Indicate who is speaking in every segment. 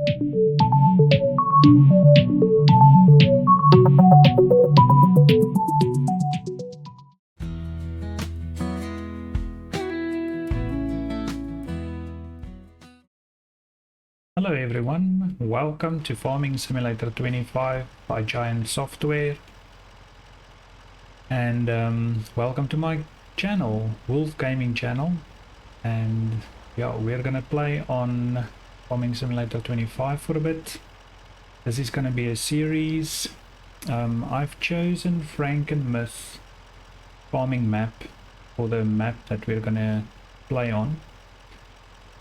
Speaker 1: Hello everyone, welcome to Farming Simulator 25 by Giant Software, and welcome to my channel, Wolf Gaming channel. And yeah, we're gonna play on Farming Simulator 25 for a bit. This is gonna be a series. I've chosen Frankenmuth farming map for the map that we're gonna play on,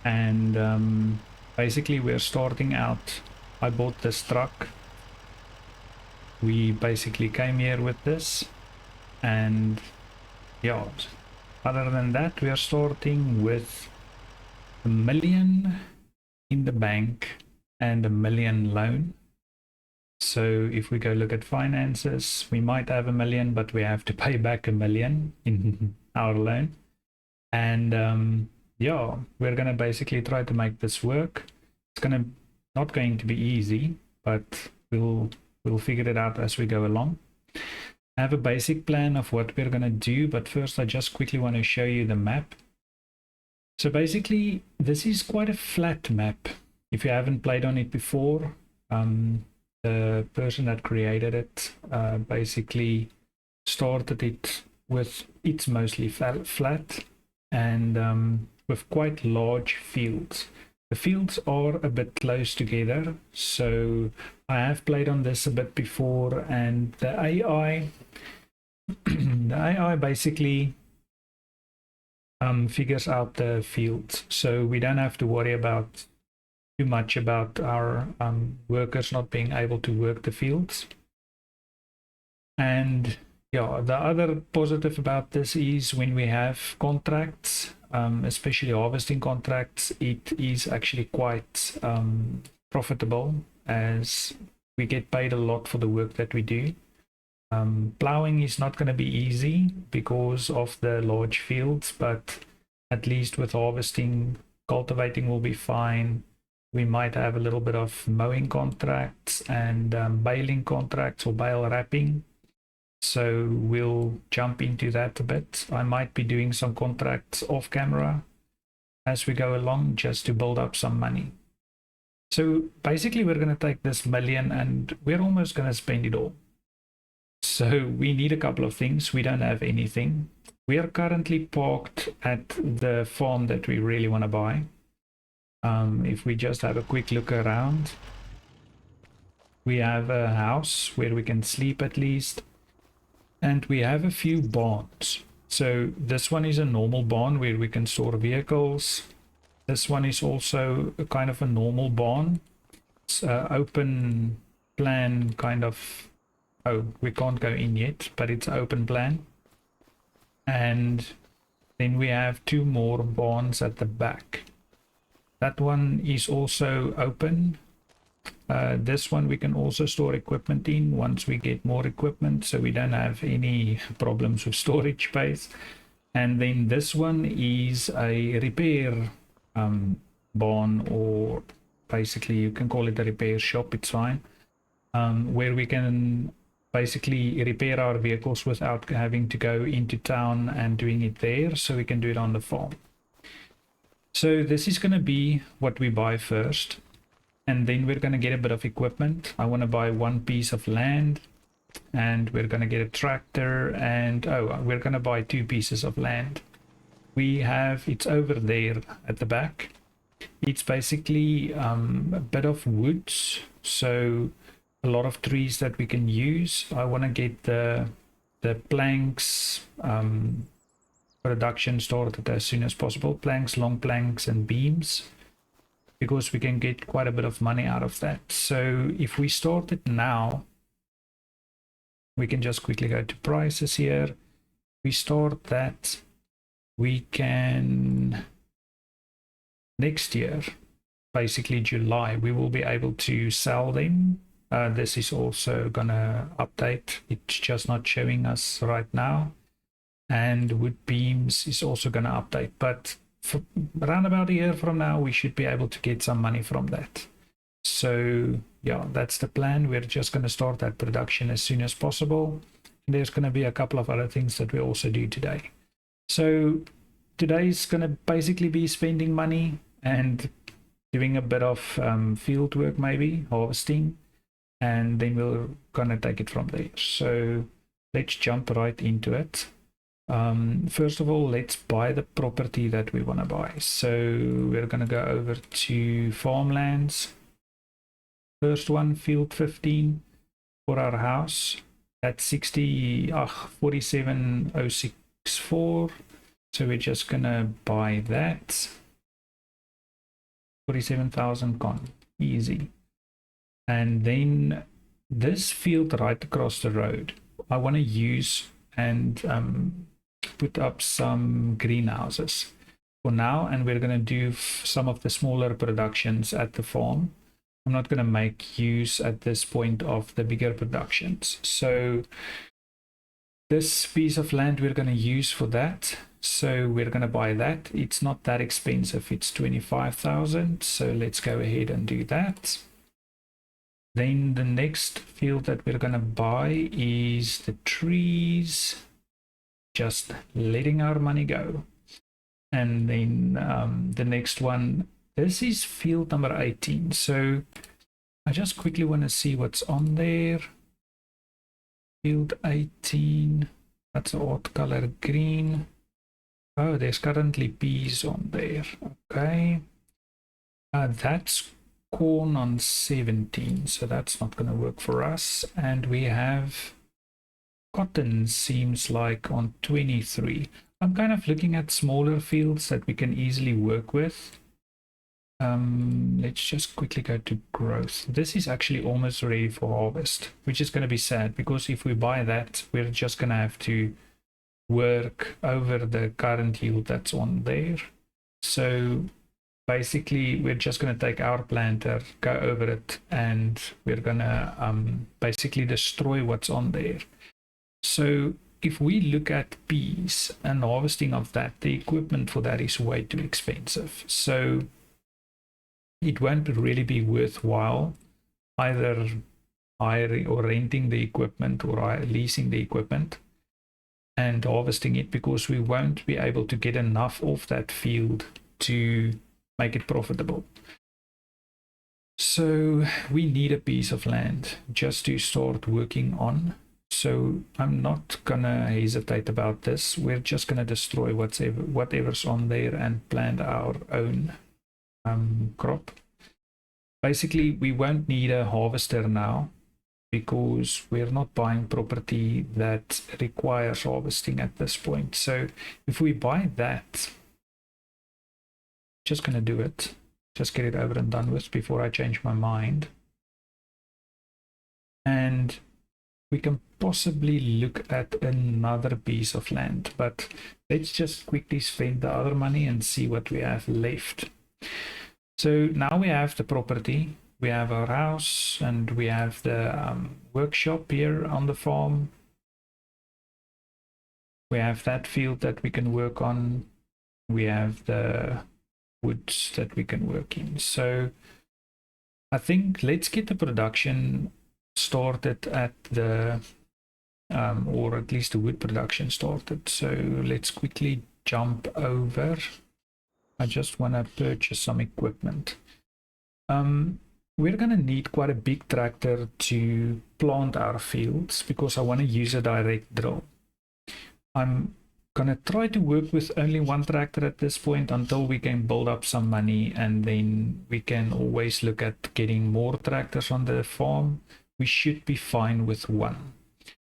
Speaker 1: and basically we're starting out. I bought this truck. We basically came here with this, and yeah, other than that we are starting with $1 million in the bank and $1 million loan. So if we go look at finances, we might have $1 million, but we have to pay back $1 million in our loan. And yeah, we're gonna basically try to make this work. It's not going to be easy, but we'll figure it out as we go along. I have a basic plan of what we're gonna do, but first I just quickly want to show you the map. So basically this is quite a flat map. If you haven't played on it before, the person that created it basically started it with it's mostly flat and with quite large fields. The fields are a bit close together, so I have played on this a bit before, and the AI the AI basically figures out the fields, so we don't have to worry about too much about our workers not being able to work the fields. And yeah, the other positive about this is when we have contracts, especially harvesting contracts, it is actually quite profitable, as we get paid a lot for the work that we do. Plowing is not going to be easy because of the large fields, but at least with harvesting, cultivating will be fine. We might have a little bit of mowing contracts and baling contracts or bale wrapping. So we'll jump into that a bit. I might be doing some contracts off camera as we go along just to build up some money. So basically we're going to take this $1 million and we're almost going to spend it all. So we need a couple of things. We don't have anything. We are currently parked at the farm that we really want to buy. If we just have a quick look around, we have a house where we can sleep at least. And we have a few barns. So this one is a normal barn where we can store vehicles. This one is also a kind of a normal barn. It's open plan kind of. Oh, we can't go in yet, but it's open plan. And then we have two more barns at the back. That one is also open. This one we can also store equipment in once we get more equipment, so we don't have any problems with storage space. And then this one is a repair barn, or basically you can call it a repair shop, it's fine, where we can basically repair our vehicles without having to go into town and doing it there, so we can do it on the farm. So this is going to be what we buy first. And then we're going to get a bit of equipment. I want to buy one piece of land, and we're going to get a tractor, and we're going to buy two pieces of land. It's over there at the back. It's basically a bit of woods, so a lot of trees that we can use. I want to get the planks production started as soon as possible. Planks, long planks and beams, because we can get quite a bit of money out of that. So if we start it now, we can just quickly go to prices here. We start that, we can, next year, basically July, we will be able to sell them. This is also gonna update. It's just not showing us right now. And wood beams is also gonna update, but for around about a year from now, we should be able to get some money from that. So yeah, that's the plan. We're just going to start that production as soon as possible. And there's going to be a couple of other things that we also do today. So today's going to basically be spending money and doing a bit of field work, maybe harvesting, and then we're going to take it from there. So let's jump right into it. First of all, let's buy the property that we want to buy. So we're going to go over to farmlands. First one, field 15 for our house. That's 47,064. So we're just going to buy that. 47,000 con, easy. And then this field right across the road, I want to use and put up some greenhouses for now, and we're going to do some of the smaller productions at the farm. I'm not going to make use at this point of the bigger productions. So this piece of land we're going to use for that. So we're going to buy that. It's not that expensive. It's 25,000. So let's go ahead and do that. Then the next field that we're going to buy is the trees. Just letting our money go. And then the next one, this is field number 18. So I just quickly want to see what's on there. Field 18, that's an odd color green. Oh, there's currently peas on there. Okay. That's corn on 17, so that's not going to work for us. And we have cotton, seems like, on 23. I'm kind of looking at smaller fields that we can easily work with. Let's just quickly go to growth. This is actually almost ready for harvest, which is going to be sad, because if we buy that, we're just going to have to work over the current yield that's on there. So basically we're just going to take our planter, go over it, and we're going to basically destroy what's on there. So if we look at peas and harvesting of that, the equipment for that is way too expensive. So it won't really be worthwhile either hiring or renting the equipment or leasing the equipment and harvesting it, because we won't be able to get enough of that field to make it profitable. So we need a piece of land just to start working on. So I'm not gonna hesitate about this. We're just gonna destroy whatever's on there and plant our own crop. Basically, we won't need a harvester now, because we're not buying property that requires harvesting at this point. So if we buy that, just going to do it, just get it over and done with before I change my mind. And we can possibly look at another piece of land, but let's just quickly spend the other money and see what we have left. So now we have the property. We have our house, and we have the workshop here on the farm. We have that field that we can work on. We have the woods that we can work in. So I think let's get the production started at the, or at least the wood production started. So let's quickly jump over. I just want to purchase some equipment. We're going to need quite a big tractor to plant our fields, because I want to use a direct drill. I'm going to try to work with only one tractor at this point until we can build up some money, and then we can always look at getting more tractors on the farm. We should be fine with one.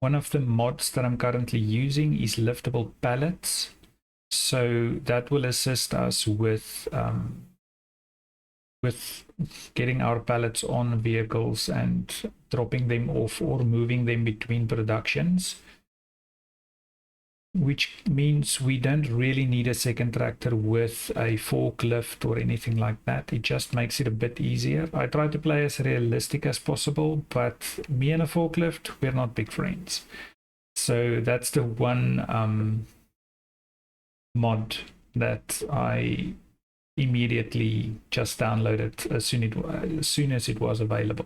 Speaker 1: One of the mods that I'm currently using is liftable pallets. So that will assist us with getting our pallets on vehicles and dropping them off or moving them between productions, which means we don't really need a second tractor with a forklift or anything like that. It just makes it a bit easier. I try to play as realistic as possible, but me and a forklift, we're not big friends. So that's the one mod that I immediately just download it as soon as it was available.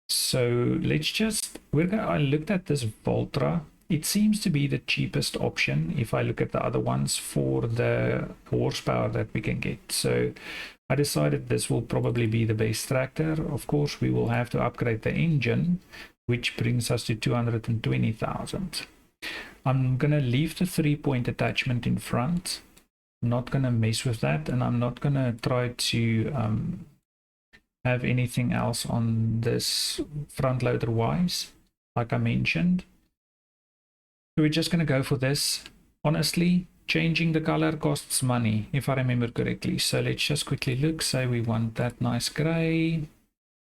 Speaker 1: So let's just, I looked at this Voltra. It seems to be the cheapest option if I look at the other ones for the horsepower that we can get. So I decided this will probably be the best tractor. Of course, we will have to upgrade the engine, which brings us to 220,000. I'm going to leave the 3-point attachment in front. I'm not going to mess with that, and I'm not going to try to have anything else on this front loader wise, like I mentioned. So we're just going to go for this. Honestly, changing the color costs money, if I remember correctly. So let's just quickly look. Say we want that nice gray.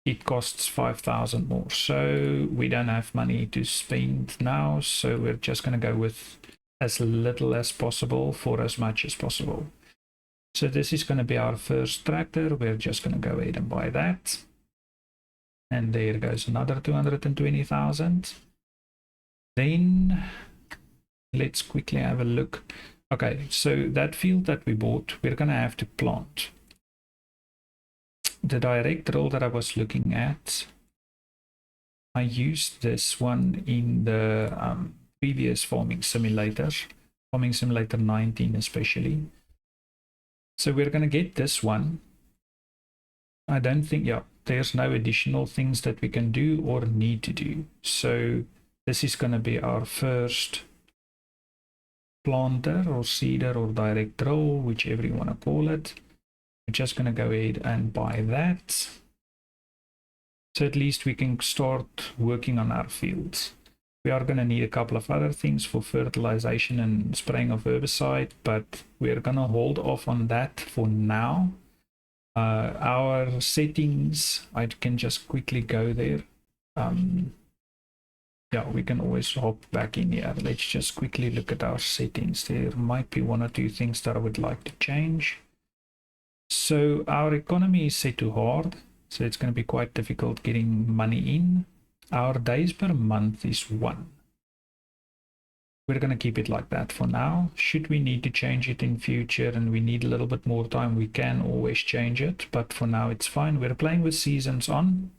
Speaker 1: It costs 5,000 more. So we don't have money to spend now. So we're just going to go with as little as possible for as much as possible. So this is going to be our first tractor. We're just going to go ahead and buy that. And there goes another 220,000. Then let's quickly have a look. Okay, so that field that we bought, we're going to have to plant. The direct drill that I was looking at, I used this one in the previous farming simulators, Farming Simulator 19 especially. So we're going to get this one. I don't think, yeah, there's no additional things that we can do or need to do. So this is going to be our first planter or seeder or direct drill, whichever you want to call it. We're just going to go ahead and buy that. So at least we can start working on our fields. We are going to need a couple of other things for fertilization and spraying of herbicide, but we're going to hold off on that for now. Our settings, I can just quickly go there. Yeah, we can always hop back in here. Let's just quickly look at our settings. There might be one or two things that I would like to change. So our economy is set to hard, so it's going to be quite difficult getting money in. Our days per month is 1. We're going to keep it like that for now. Should we need to change it in future and we need a little bit more time, we can always change it, but for now it's fine. We're playing with seasons on.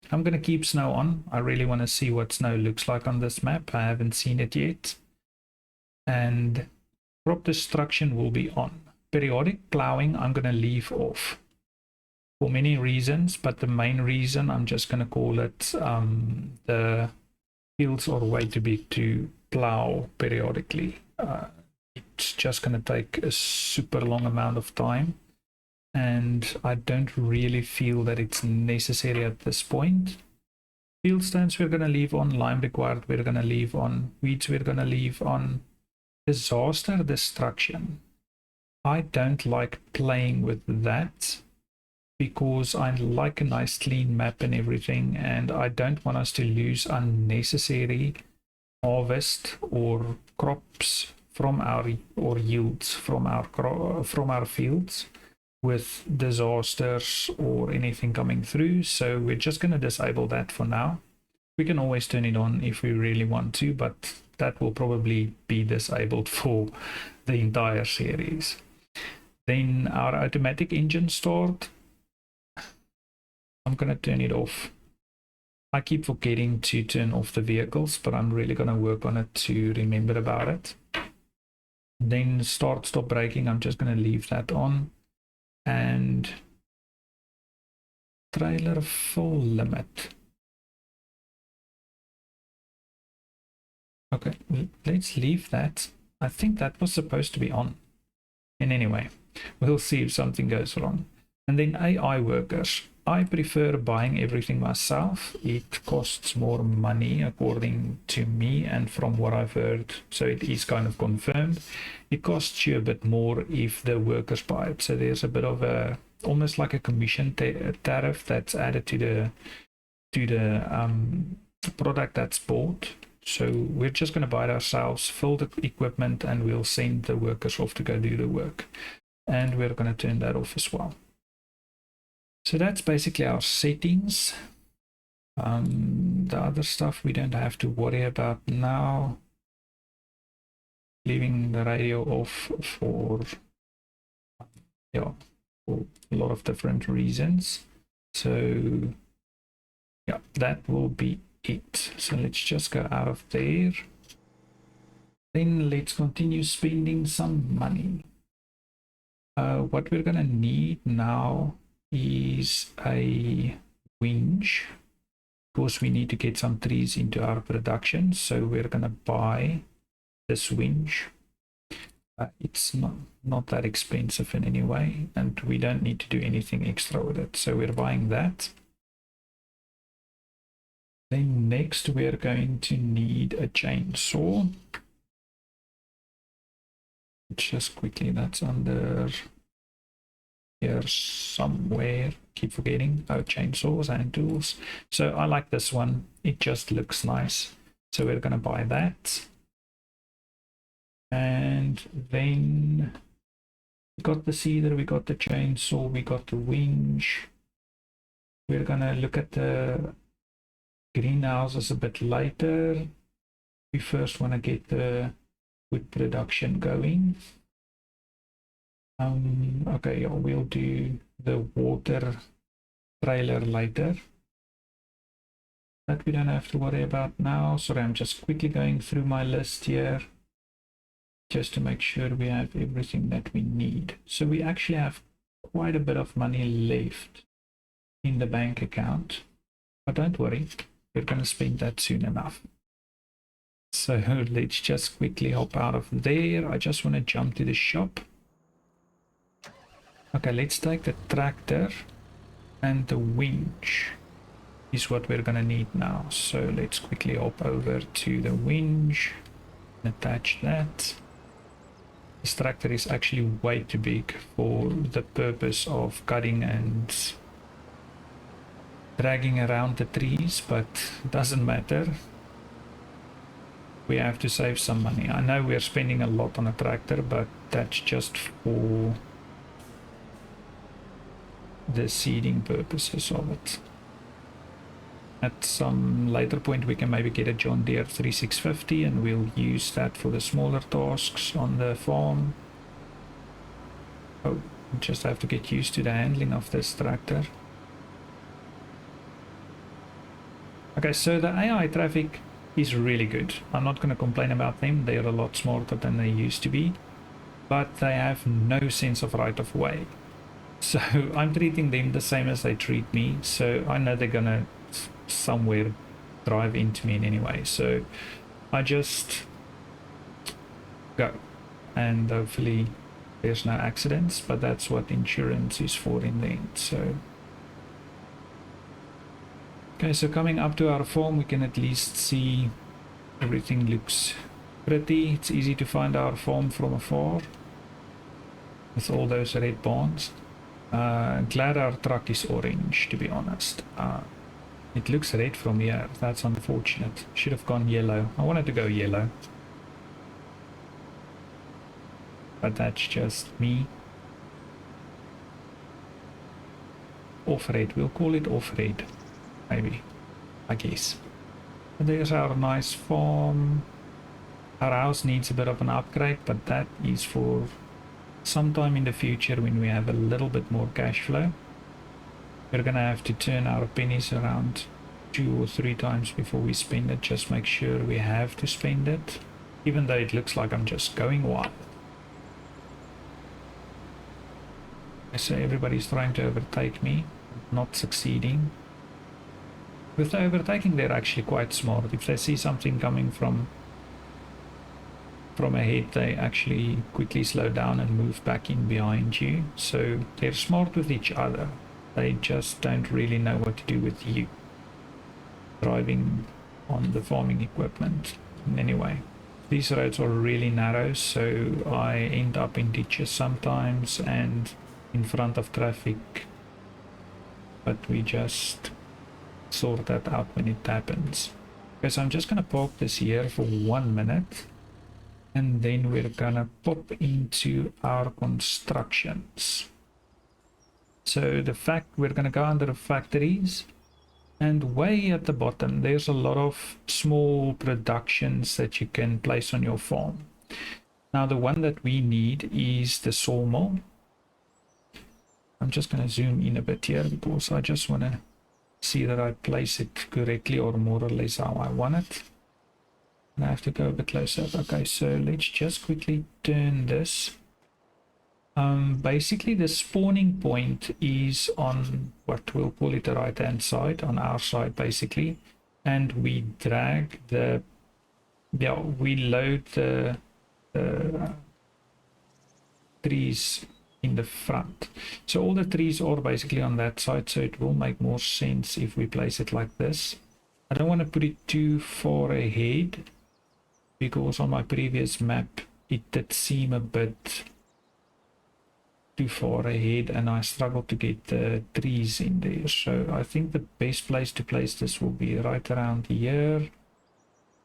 Speaker 1: I'm going to keep snow on. I really want to see what snow looks like on this map. I haven't seen it yet. And crop destruction will be on. Periodic plowing I'm going to leave off for many reasons, but the main reason, I'm just going to call it the fields are way too big to plow periodically. It's just going to take a super long amount of time, and I don't really feel that it's necessary at this point. Field stones we're going to leave on, lime required we're going to leave on, weeds we're going to leave on. Disaster destruction, I don't like playing with that because I like a nice clean map and everything, and I don't want us to lose unnecessary harvest or crops from our, or yields from our fields with disasters or anything coming through. So we're just going to disable that for now. We can always turn it on if we really want to, but that will probably be disabled for the entire series. Then our automatic engine start, I'm going to turn it off. I keep forgetting to turn off the vehicles, but I'm really going to work on it to remember about it. Then start stop braking, I'm just going to leave that on. And trailer full limit. Okay, let's leave that. I think that was supposed to be on. And anyway, we'll see if something goes wrong. And then AI workers. I prefer buying everything myself. It costs more money according to me and from what I've heard. So it is kind of confirmed. It costs you a bit more if the workers buy it. So there's a bit of a, almost like a commission tariff that's added to the product that's bought. So we're just going to buy it ourselves, fill the equipment, and we'll send the workers off to go do the work. And we're going to turn that off as well. So that's basically our settings. The other stuff we don't have to worry about now. Leaving the radio off for yeah, for a lot of different reasons. So yeah, that will be it. So let's just go out of there. Then let's continue spending some money. What we're gonna need now is a winch. Of course, we need to get some trees into our production, so we're gonna buy this winch. It's not that expensive in any way, and we don't need to do anything extra with it, so we're buying that. Then next we're going to need a chainsaw. Just quickly, that's under here somewhere. Keep forgetting. Oh, chainsaws and tools. So I like this one. It just looks nice, so we're gonna buy that. And then we got the cedar, we got the chainsaw, we got the winch. We're gonna look at the greenhouses a bit later. We first want to get the wood production going. Okay, we'll do the water trailer later. That we don't have to worry about now. Sorry, I'm just quickly going through my list here, just to make sure we have everything that we need. So we actually have quite a bit of money left in the bank account, but don't worry, we're going to spend that soon enough. So let's just quickly hop out of there. I just want to jump to the shop. Okay, let's take the tractor, and the winch is what we're going to need now. So let's quickly hop over to the winch and attach that. This tractor is actually way too big for the purpose of cutting and dragging around the trees, but it doesn't matter. We have to save some money. I know we're spending a lot on a tractor, but that's just for the seeding purposes of it. At some later point we can maybe get a John Deere 3650 and we'll use that for the smaller tasks on the farm. Oh, just have to get used to the handling of this tractor. Okay, so the AI traffic is really good. I'm not going to complain about them. They're a lot smarter than they used to be, but they have no sense of right of way. So I'm treating them the same as they treat me, so I know they're gonna somewhere drive into me in any way. So I just go, and hopefully there's no accidents, but that's what insurance is for in the end. So okay, so coming up to our farm, we can at least see everything looks pretty. It's easy to find our farm from afar with all those red barns. Glad our truck is orange, to be honest. It looks red from here. That's unfortunate. Should have gone yellow. I wanted to go yellow, but that's just me. Off red. We'll call it off red, maybe, I guess. And there's our nice farm. Our house needs a bit of an upgrade, but that is for sometime in the future when we have a little bit more cash flow. We're gonna have to turn our pennies around 2 or 3 times before we spend it. Just make sure we have to spend it, even though it looks like I'm just going wild. So everybody's trying to overtake me, not succeeding. With the overtaking, they're actually quite smart. If they see something coming from ahead, they actually quickly slow down and move back in behind you. So they're smart with each other. They just don't really know what to do with you driving on the farming equipment. Anyway, these roads are really narrow, so I end up in ditches sometimes and in front of traffic, but we just sort that out when it happens. Okay, so I'm just gonna park this here for 1 minute, and then we're gonna pop into our constructions. So we're gonna go under the factories, and way at the bottom there's a lot of small productions that you can place on your farm. Now the one that we need is the sawmill. I'm just going to zoom in a bit here because I just want to see that I place it correctly, or more or less how I want it. And I have to go a bit closer. Okay, so let's just quickly turn this. Basically the spawning point is on what we'll call it the right hand side, on our side basically, and we drag the, yeah, we load the trees in the front. So all the trees are basically on that side, so it will make more sense if we place it like this. I don't want to put it too far ahead because on my previous map it did seem a bit too far ahead and I struggled to get the trees in there. So I think the best place to place this will be right around here.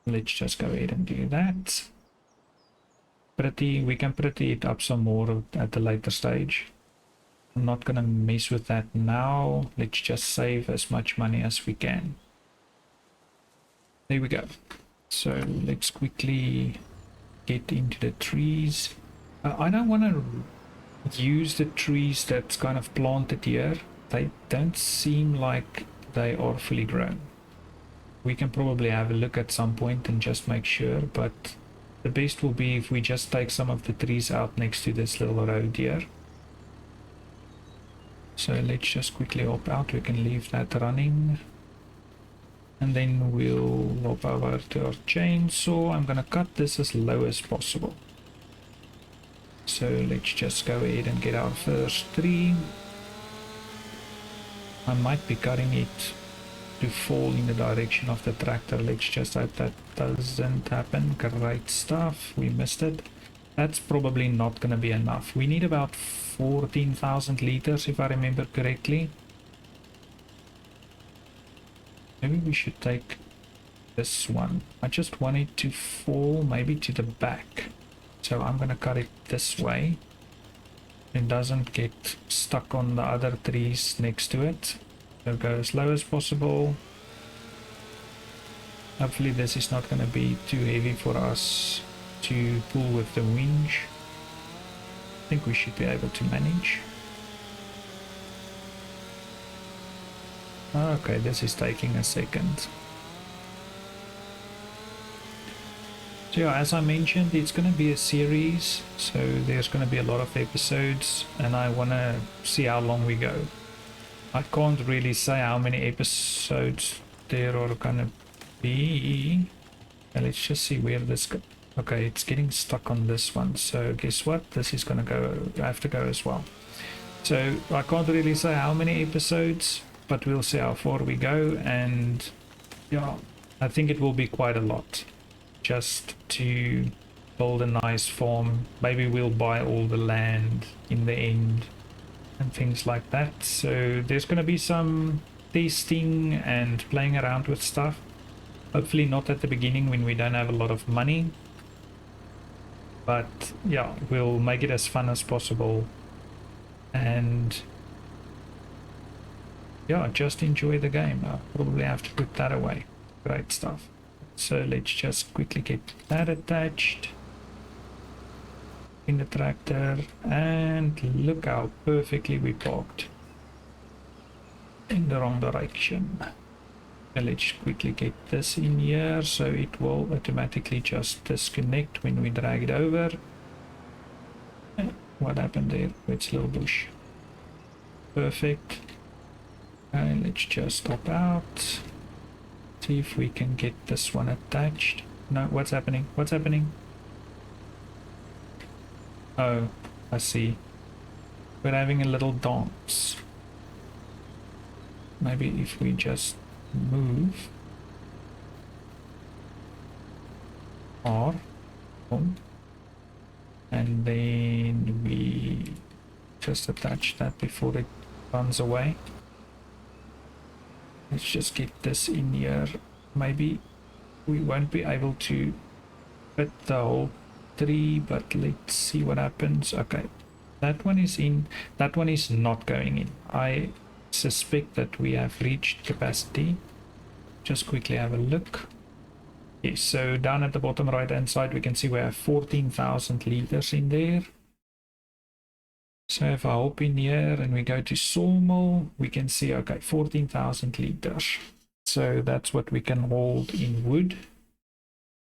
Speaker 1: Let's just go ahead and do that. We can pretty it up some more at a later stage. I'm not gonna mess with that now. Let's just save as much money as we can. There we go. So let's quickly get into the trees. I don't want to use the trees that's kind of planted here. They don't seem like they are fully grown. We can probably have a look at some point and just make sure, but the best will be if we just take some of the trees out next to this little road here. So let's just quickly hop out. We can leave that running. And then we'll hop over to our chainsaw. I'm gonna cut this as low as possible. So let's just go ahead and get our first tree. I might be cutting it to fall in the direction of the tractor. Let's just hope that doesn't happen. Great stuff. We missed it. That's probably not going to be enough. We need about 14,000 liters if I remember correctly. Maybe we should take this one. I just want it to fall maybe to the back. So I'm going to cut it this way. It doesn't get stuck on the other trees next to it. So go as low as possible. Hopefully this is not going to be too heavy for us to pull with the winch. I think we should be able to manage. Okay, this is taking a second. So yeah, as I mentioned, it's going to be a series, so there's going to be a lot of episodes and I want to see how long we go. I can't really say how many episodes there are going to be. Let's just see where this goes. Okay, it's getting stuck on this one, so guess what? This is going to go, I have to go as well. So I can't really say how many episodes, but we'll see how far we go, and yeah, I think it will be quite a lot just to build a nice farm. Maybe we'll buy all the land in the end and things like that. So there's going to be some testing and playing around with stuff. Hopefully not at the beginning when we don't have a lot of money, but yeah, we'll make it as fun as possible and yeah, just enjoy the game. I'll probably have to put that away. Great stuff. So let's just quickly get that attached in the tractor, and look how perfectly we parked in the wrong direction. And let's quickly get this in here so it will automatically just disconnect when we drag it over. What happened there? It's a little bush. Perfect. Okay, let's just hop out. See if we can get this one attached. No, what's happening? What's happening? Oh, I see. We're having a little dance. Maybe if we just move R, and then we just attach that before it runs away. Let's just get this in here. Maybe we won't be able to fit the whole tree, but let's see what happens. Okay, that one is in, that one is not going in. I suspect that we have reached capacity. Just quickly have a look. Yes, so down at the bottom right hand side we can see we have 14,000 liters in there. So if I hop in here and we go to sawmill, we can see, okay, 14,000 liters. So that's what we can hold in wood.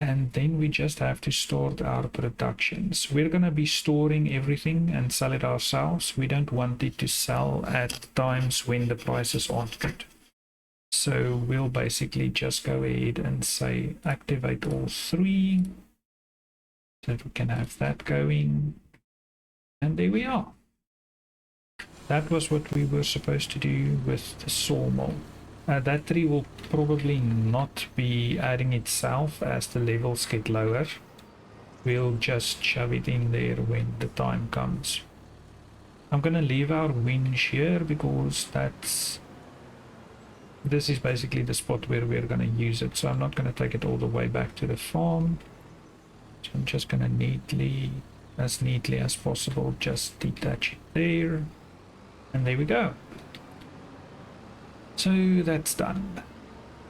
Speaker 1: And then we just have to start our productions. We're going to be storing everything and sell it ourselves. We don't want it to sell at times when the prices aren't good. So we'll basically just go ahead and say activate all three so that we can have that going. And there we are. That was what we were supposed to do with the sawmill. That tree will probably not be adding itself as the levels get lower. We'll just shove it in there when the time comes. I'm gonna leave our winch here because this is basically the spot where we're gonna use it, so I'm not gonna take it all the way back to the farm. So I'm just gonna as neatly as possible, just detach it there, and there we go. So that's done.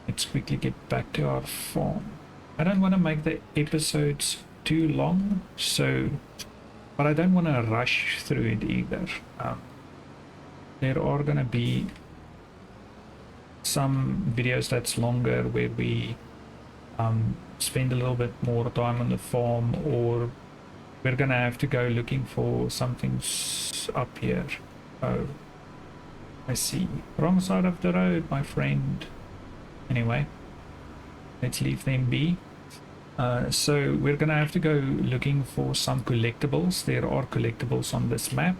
Speaker 1: Let's quickly get back to our farm. I don't want to make the episodes too long, but I don't want to rush through it either. There are going to be some videos that's longer where we spend a little bit more time on the farm, or we're going to have to go looking for something up here. Oh, I see. Wrong side of the road, my friend. Anyway, let's leave them be. So we're gonna have to go looking for some collectibles. There are collectibles on this map.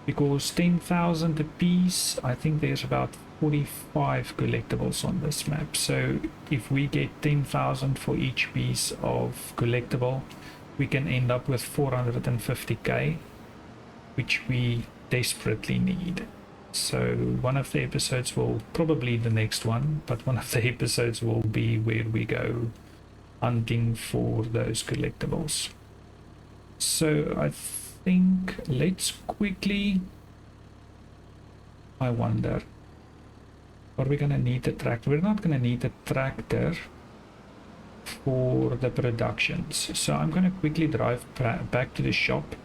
Speaker 1: Because 10,000 a piece, I think there's about 45 collectibles on this map. So if we get 10,000 for each piece of collectible, we can end up with 450k, which we desperately need. So one of the episodes will probably the next one, but one of the episodes will be where we go hunting for those collectibles. So I think let's quickly, I wonder, are we gonna need a tractor? We're not gonna need a tractor for the productions. So I'm gonna quickly drive back to the shop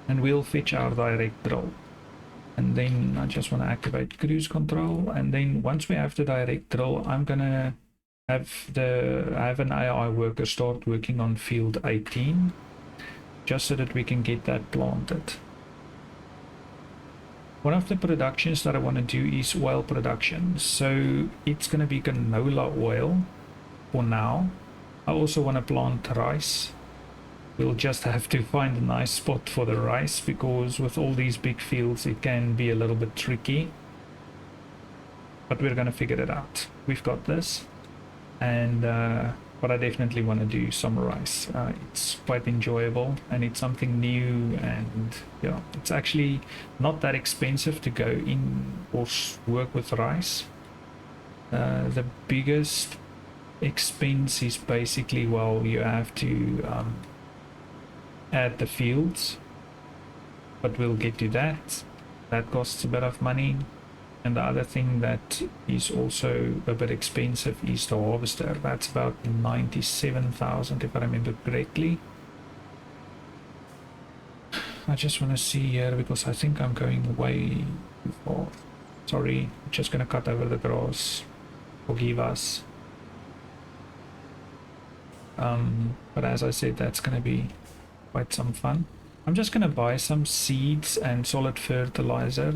Speaker 1: and we'll fetch our direct drill. And then I just want to activate cruise control, and then once we have the direct drill, I'm gonna have an AI worker start working on field 18 just so that we can get that planted. One of the productions that I want to do is oil production, so it's going to be canola oil for now. I also want to plant rice. We'll just have to find a nice spot for the rice, because with all these big fields it can be a little bit tricky, but we're going to figure it out. We've got this. And but I definitely want to do some rice. It's quite enjoyable and it's something new, and yeah, it's actually not that expensive to go in or work with rice. The biggest expense is basically, well, you have to add the fields, but we'll get to that. That costs a bit of money. And the other thing that is also a bit expensive is the harvester. That's about 97,000 if I remember correctly. I just want to see here because I think I'm going way too far. Sorry, I'm just going to cut over the grass. Forgive us. But as I said, that's going to be quite some fun. I'm just going to buy some seeds and solid fertilizer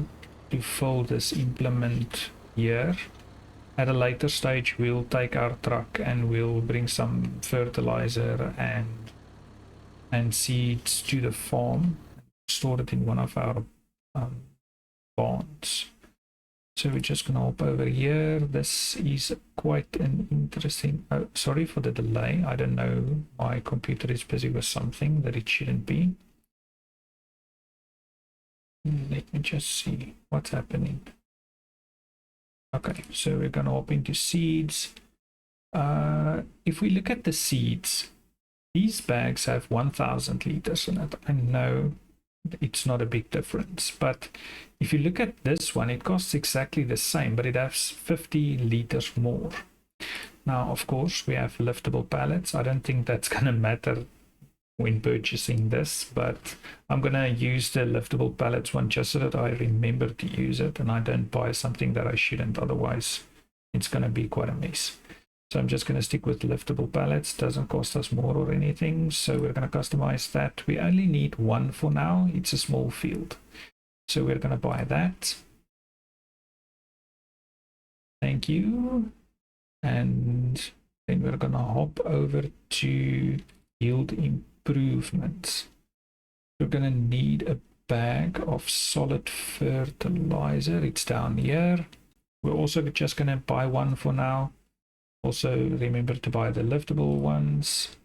Speaker 1: to fill this implement here. At a later stage we'll take our truck and we'll bring some fertilizer and seeds to the farm, store it in one of our barns. So we're just gonna hop over here. This is quite an interesting, sorry for the delay, I don't know, my computer is busy with something that it shouldn't be. Let me just see what's happening. Okay, so we're gonna hop into seeds. If we look at the seeds, these bags have 1,000 liters in it. I know it's not a big difference, but if you look at this one, it costs exactly the same, but it has 50 liters more. Now, of course, we have liftable pallets. I don't think that's gonna matter when purchasing this, but I'm gonna use the liftable pallets one just so that I remember to use it and I don't buy something that I shouldn't, otherwise it's gonna be quite a mess. So I'm just gonna stick with liftable pallets, doesn't cost us more or anything, so we're gonna customize that. We only need one for now, it's a small field, so we're gonna buy that. Thank you. And then we're gonna hop over to yield improvements. We're gonna need a bag of solid fertilizer. It's down here. We're also just gonna buy one for now. Also remember to buy the liftable ones.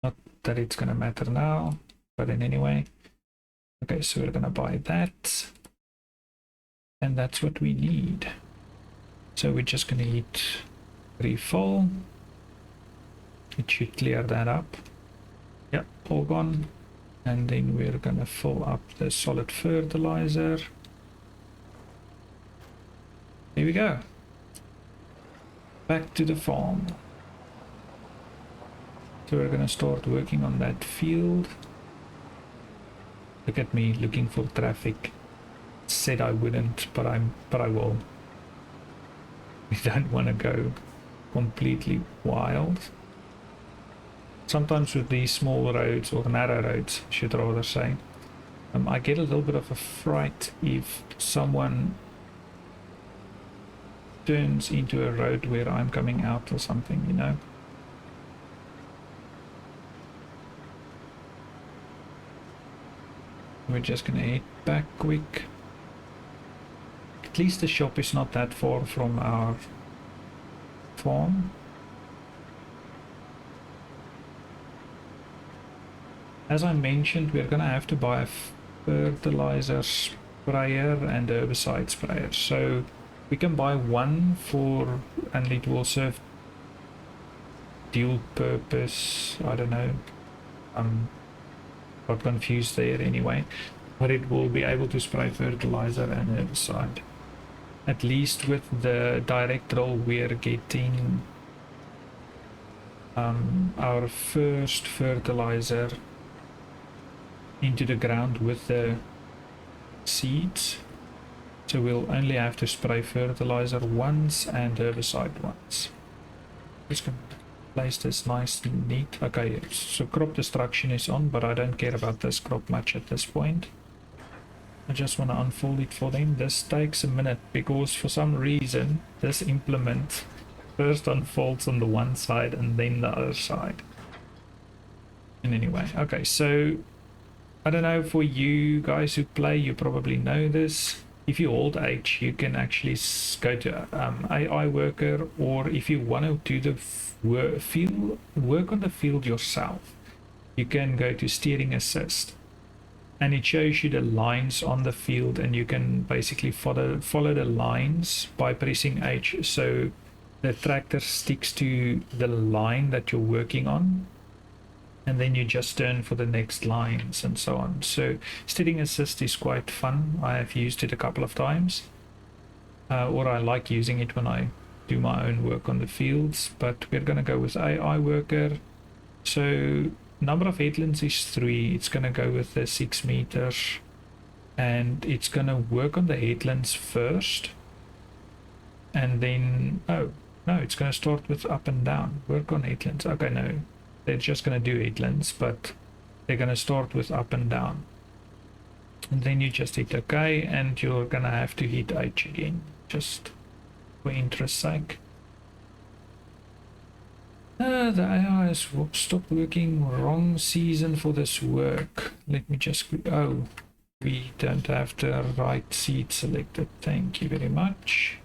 Speaker 1: Not that it's gonna matter now, but in anyway. Okay, so we're gonna buy that. And that's what we need. So we're just gonna hit refill. It should clear that up. Yep, all gone. And then we're gonna fill up the solid fertilizer. Here we go. Back to the farm. So we're gonna start working on that field. Look at me looking for traffic. Said I wouldn't, but I will. We don't want to go completely wild. Sometimes with these small roads, or narrow roads I should rather say, I get a little bit of a fright if someone turns into a road where I'm coming out or something, you know. We're just gonna head back quick. At least the shop is not that far from our farm. As I mentioned, we're gonna have to buy a fertilizer sprayer and herbicide sprayer. So we can buy one for, and it will serve dual purpose. I don't know. Got confused there anyway. But it will be able to spray fertilizer and herbicide. At least with the direct roll, we're getting our first fertilizer into the ground with the seeds. So we'll only have to spray fertilizer once and herbicide once. Just gonna place this nice and neat. Okay, so crop destruction is on, but I don't care about this crop much at this point. I just want to unfold it for them. This takes a minute because for some reason this implement first unfolds on the one side and then the other side. And anyway, okay, so I don't know, for you guys who play, you probably know this. If you hold H, you can actually go to AI worker, or if you want to do the work on the field yourself, you can go to steering assist, and it shows you the lines on the field, and you can basically follow the lines by pressing H. So the tractor sticks to the line that you're working on, and then you just turn for the next lines and so on. So steering assist is quite fun. I have used it a couple of times, or I like using it when I do my own work on the fields, but we're gonna go with AI worker. So number of headlands is 3. It's gonna go with the 6 meters, and it's gonna work on the headlands first, and then oh no, it's gonna start with up and down. Work on headlands. Okay, no, they're just gonna do headlands, but they're gonna start with up and down, and then you just hit OK, and you're gonna have to hit H again, just for interest's sake. The AI has stopped working. Wrong season for this work. Let me just, oh, we don't have the right seed selected. Thank you very much.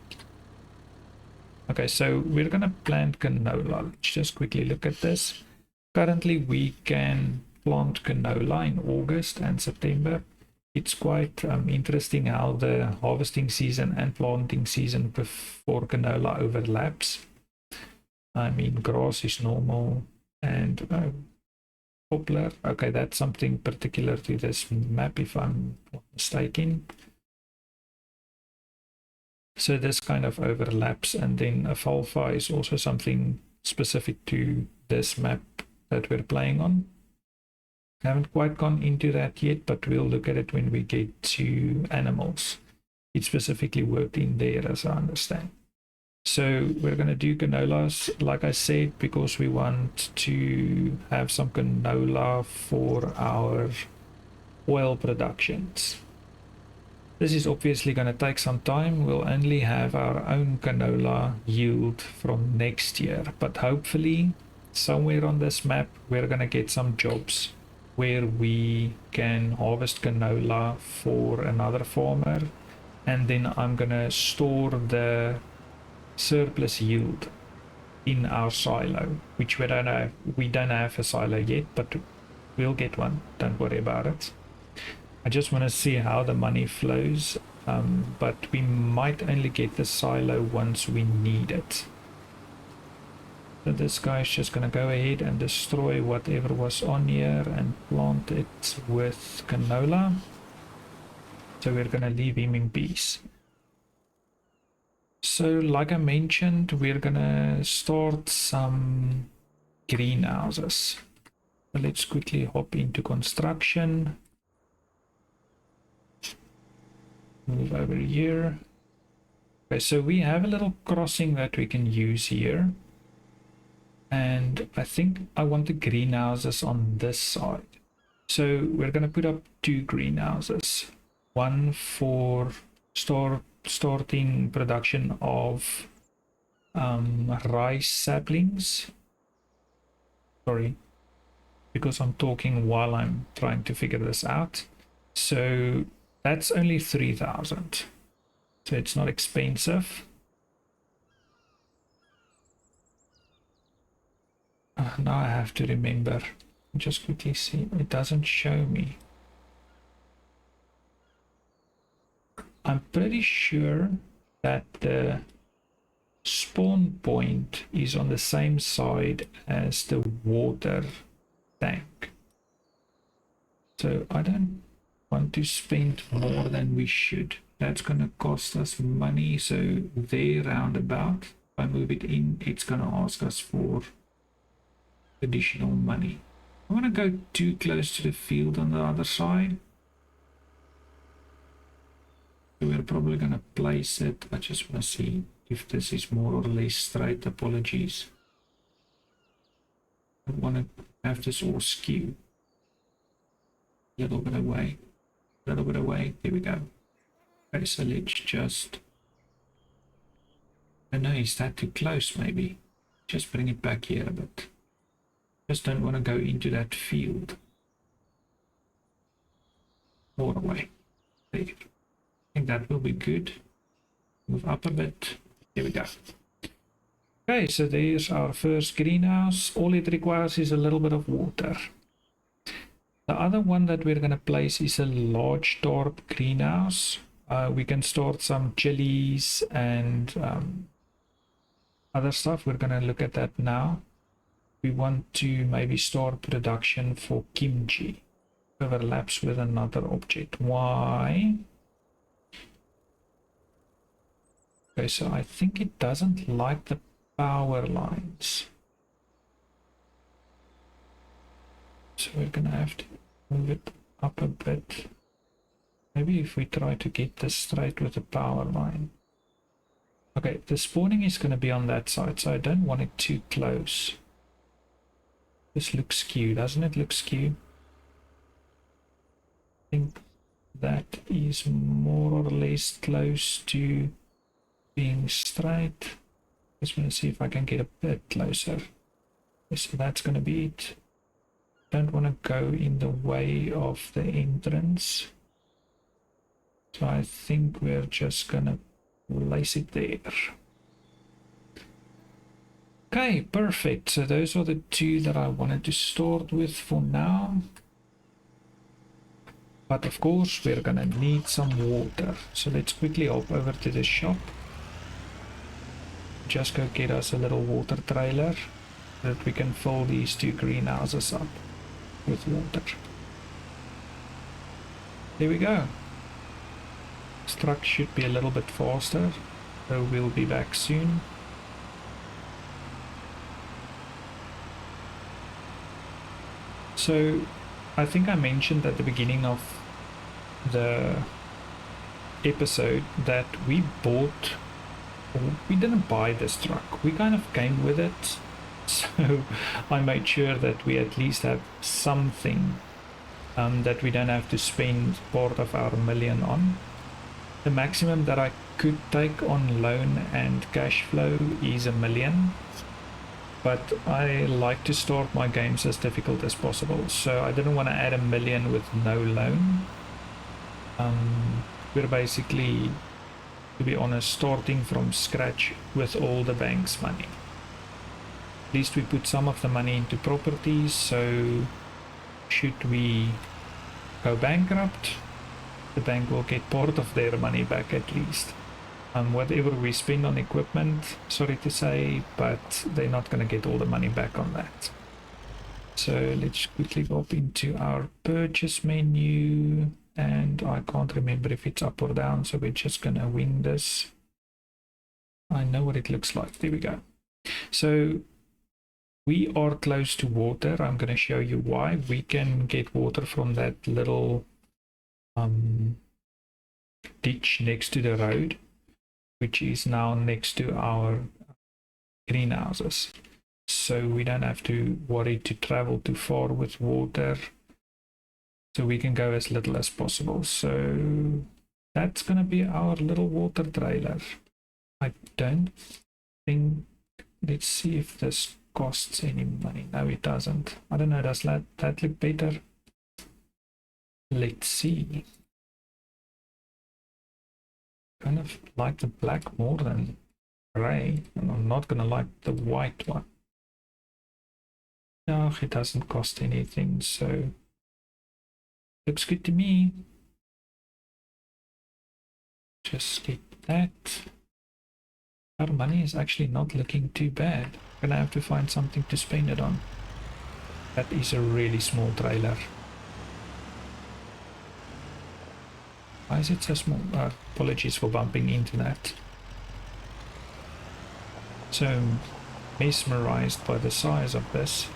Speaker 1: Okay, so we're gonna plant canola. Let's just quickly look at this. Currently we can plant canola in August and September. It's quite interesting how the harvesting season and planting season for canola overlaps. I mean, grass is normal, and poplar. Okay, that's something particular to this map, if I'm not mistaken. So this kind of overlaps, and then alfalfa is also something specific to this map that we're playing on. Haven't quite gone into that yet, but we'll look at it when we get to animals. It specifically worked in there, as I understand. So we're going to do canolas, like I said, because we want to have some canola for our oil productions. This is obviously going to take some time. We'll only have our own canola yield from next year, but hopefully somewhere on this map we're going to get some jobs where we can harvest canola for another farmer, and then I'm going to store the surplus yield in our silo, which we don't have a silo yet, but we'll get one, don't worry about it. I just want to see how the money flows, but we might only get the silo once we need it. So this guy's just going to go ahead and destroy whatever was on here and plant it with canola. So we're going to leave him in peace. So like I mentioned, we're going to start some greenhouses. So let's quickly hop into construction. Move over here. Okay, so we have a little crossing that we can use here. And I think I want the greenhouses on this side. So we're going to put up 2 greenhouses. One for starting production of rice saplings. Sorry, because I'm talking while I'm trying to figure this out. So that's only 3,000. So it's not expensive. Now I have to remember. Just quickly see. It doesn't show me. I'm pretty sure that the spawn point is on the same side as the water tank. So I don't want to spend more than we should. That's going to cost us money. So there roundabout, if I move it in, it's going to ask us for additional money. I want to go too close to the field on the other side. So we're probably going to place it. I just want to see if this is more or less straight. Apologies. I want to have this all skew. A little bit away. A little bit away. There we go. Okay, so let's just... I don't know, is that too close maybe? Just bring it back here a bit. Just don't want to go into that field. All the way. There. I think that will be good. Move up a bit. There we go. Okay, so there's our first greenhouse. All it requires is a little bit of water. The other one that we're going to place is a large tarp greenhouse. We can start some chilies and other stuff. We're going to look at that now. We want to maybe start production for kimchi. Overlaps with another object. Why? Okay, so I think it doesn't like the power lines. So we're gonna have to move it up a bit. Maybe if we try to get this straight with the power line. Okay, the spawning is gonna be on that side, so I don't want it too close. This looks skewed, doesn't it look skewed? I think that is more or less close to being straight. Just want to see if I can get a bit closer. So that's going to be it. Don't want to go in the way of the entrance. So I think we're just going to place it there. Okay, perfect. So those are the 2 that I wanted to start with for now. But of course, we're going to need some water. So let's quickly hop over to the shop. Just go get us a little water trailer so that we can fill these 2 greenhouses up with water. There we go. This truck should be a little bit faster, so we'll be back soon. So I think I mentioned at the beginning of the episode that we didn't buy this truck, we kind of came with it. So I made sure that we at least have something that we don't have to spend part of our million on. The maximum that I could take on loan and cash flow is $1 million, but I like to start my games as difficult as possible, so I didn't want to add $1 million with no loan. We're basically, to be honest, starting from scratch with all the bank's money. At least we put some of the money into properties, so should we go bankrupt, the bank will get part of their money back at least. Whatever we spend on equipment, sorry to say, but they're not going to get all the money back on that. So let's quickly go up into our purchase menu, and I can't remember if it's up or down, so we're just going to wing this. I know what it looks like. There we go. So we are close to water. I'm going to show you why. We can get water from that little ditch next to the road, which is now next to our greenhouses. So we don't have to worry to travel too far with water. So we can go as little as possible. So that's going to be our little water trailer. I don't think, let's see if this costs any money. No, it doesn't. I don't know, does that look better? Let's see. Kind of like the black more than gray, and I'm not gonna like the white one. No, it doesn't cost anything, so looks good to me. Just get that. Our money is actually not looking too bad. Gonna have to find something to spend it on. That is a really small trailer. Why is it so small? Apologies for bumping into that. So mesmerized by the size of this.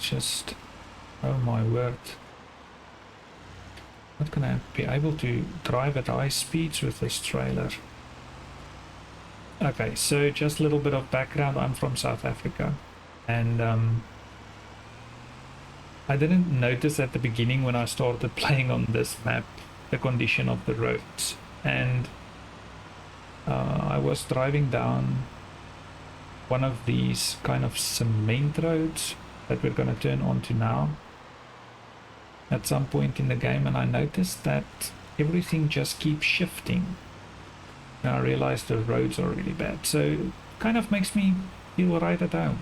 Speaker 1: Just, oh my word. Not gonna be able to drive at high speeds with this trailer. Okay, so just a little bit of background. I'm from South Africa, and I didn't notice at the beginning when I started playing on this map the condition of the roads, and I was driving down one of these kind of cement roads that we're going to turn onto now at some point in the game, and I noticed that everything just keeps shifting. And I realized the roads are really bad, so it kind of makes me feel right at home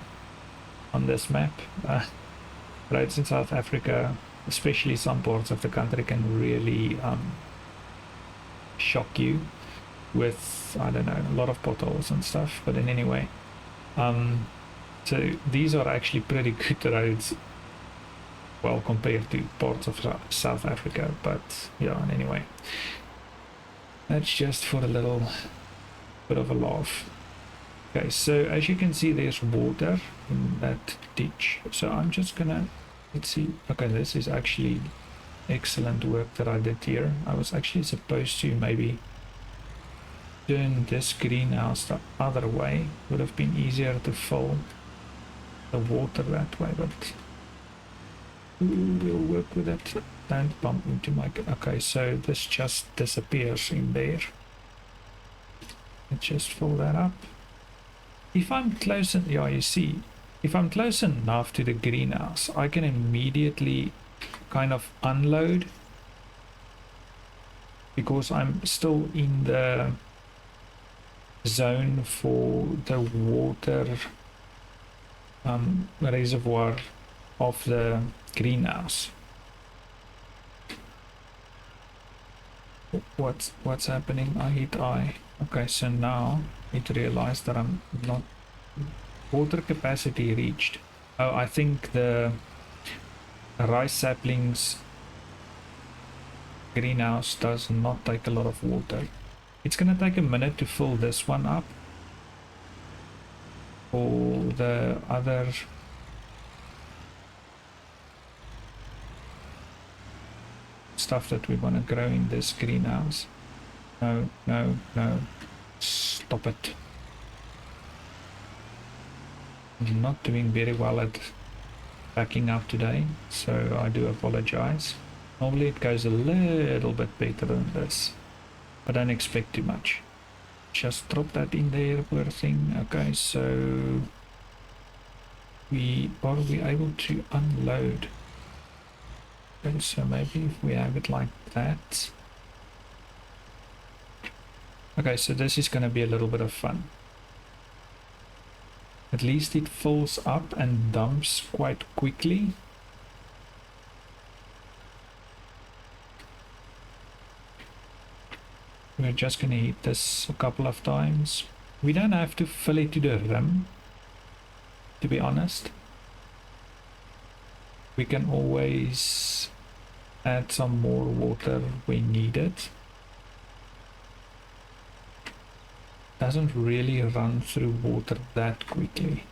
Speaker 1: on this map. Roads in South Africa, especially some parts of the country, can really shock you with, I don't know, a lot of potholes and stuff. But then anyway, so these are actually pretty good roads, well, compared to parts of South Africa. But yeah, and anyway, that's just for a little bit of a laugh. Okay, so as you can see, there's water in that ditch. So I'm just gonna, let's see. Okay, this is actually excellent work that I did here. I was actually supposed to maybe turn this greenhouse the other way. Would have been easier to fill the water that way, but we'll work with it. Don't bump into my... Okay, so this just disappears in there. Let's just fill that up. If I'm close, yeah, you see, if I'm close enough to the greenhouse, I can immediately kind of unload, because I'm still in the zone for the water reservoir of the greenhouse. What's happening? I hit I. Okay, so now it realized that I'm not... Water capacity reached. Oh, I think the rice saplings greenhouse does not take a lot of water. It's gonna take a minute to fill this one up. For the other stuff that we want to grow in this greenhouse. No, no, no. Stop it. I'm not doing very well at backing up today, so I do apologize. Normally it goes a little bit better than this, but don't expect too much. Just drop that in there, poor thing. Okay, so are we able to unload? Okay, so maybe if we have it like that. Okay, so this is going to be a little bit of fun. At least it fills up and dumps quite quickly. We're just going to hit this a couple of times. We don't have to fill it to the rim, to be honest. We can always add some more water when needed. Doesn't really run through water that quickly.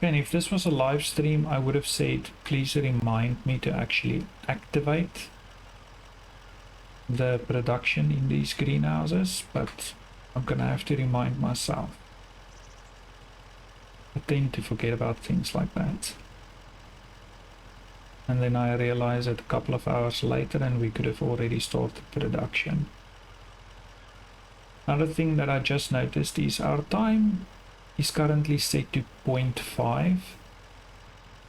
Speaker 1: And if this was a live stream, I would have said please remind me to actually activate the production in these greenhouses, but I'm gonna have to remind myself. I tend to forget about things like that. And then I realize it a couple of hours later and we could have already started production. Another thing that I just noticed is our time is currently set to 0.5.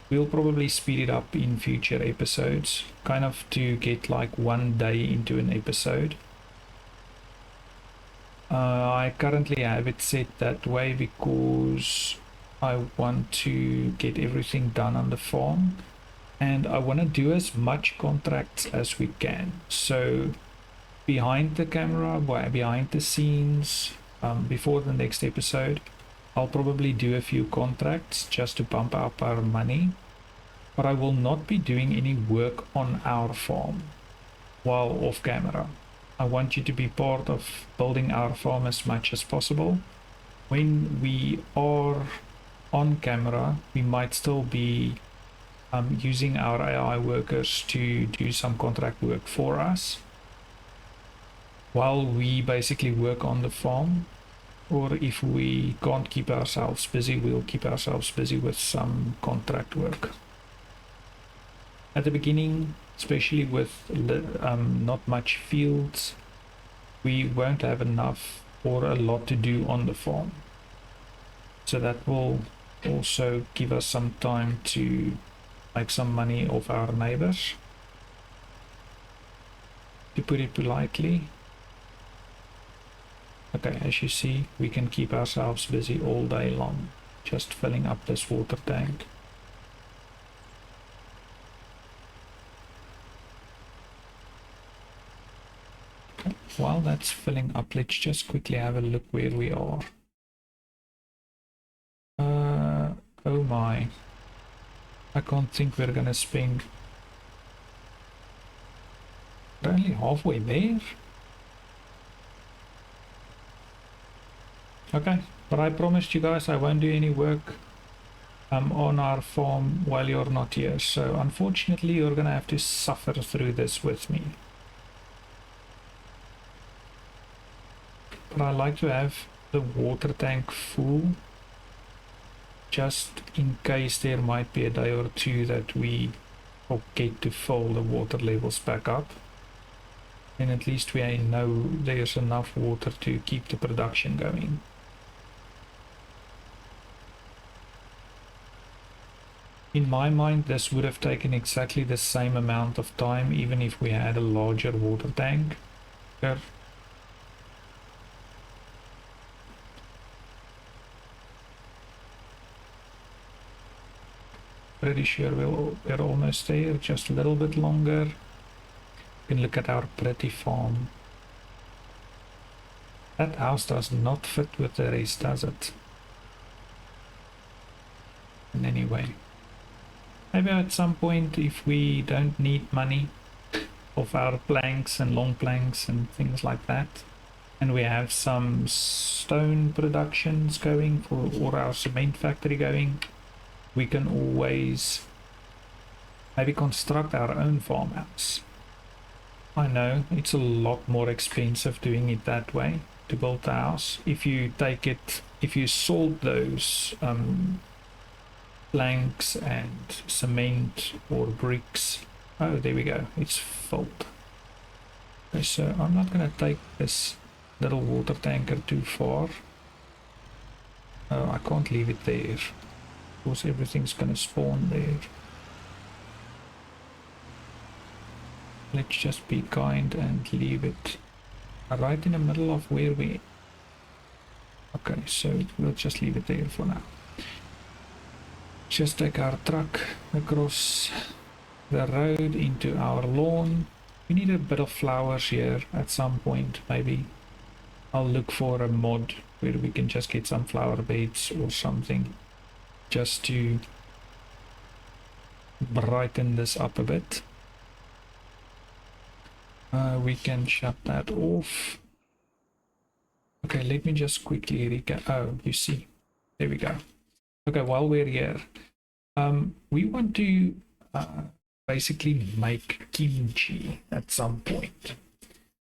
Speaker 1: We'll probably speed it up in future episodes, kind of to get like 1 day into an episode. I currently have it set that way because I want to get everything done on the farm. And I want to do as much contracts as we can. So behind the camera, behind the scenes, before the next episode, I'll probably do a few contracts just to bump up our money. But I will not be doing any work on our farm while off camera. I want you to be part of building our farm as much as possible. When we are on camera, we might still be using our AI workers to do some contract work for us while we basically work on the farm. Or if we can't keep ourselves busy, we'll keep ourselves busy with some contract work. At the beginning, especially with not much fields, we won't have enough or a lot to do on the farm. So that will also give us some time to make some money off our neighbors, to put it politely. Okay, as you see, we can keep ourselves busy all day long, just filling up this water tank. Okay, while that's filling up, let's just quickly have a look where we are. Oh my. I can't think we're gonna spend. We're only halfway there. Okay, but I promised you guys I won't do any work on our farm while you're not here, so unfortunately you're gonna have to suffer through this with me. But I like to have the water tank full, just in case there might be a day or two that we forget to fill the water levels back up. And at least we know there's enough water to keep the production going. In my mind, this would have taken exactly the same amount of time even if we had a larger water tank. Sure. Pretty sure we're almost there, just a little bit longer. You can look at our pretty farm. That house does not fit with the rest, does it? And anyway, maybe at some point, if we don't need money of our planks and long planks and things like that, and we have some stone productions going for, or our cement factory going, we can always maybe construct our own farmhouse. I know it's a lot more expensive doing it that way to build the house. If you take it, if you sold those planks and cement or bricks. Oh, there we go. It's filled. Okay, so I'm not going to take this little water tanker too far. I can't leave it there because everything's going to spawn there. Let's just be kind and leave it right in the middle of where we... Okay, so we'll just leave it there for now. Just take our truck across the road into our lawn. We need a bit of flowers here at some point. Maybe I'll look for a mod where we can just get some flower beds or something just to brighten this up a bit. We can shut that off. Okay, let me just quickly recap. Oh, you see, there we go. Okay, while we're here, we want to basically make kimchi at some point.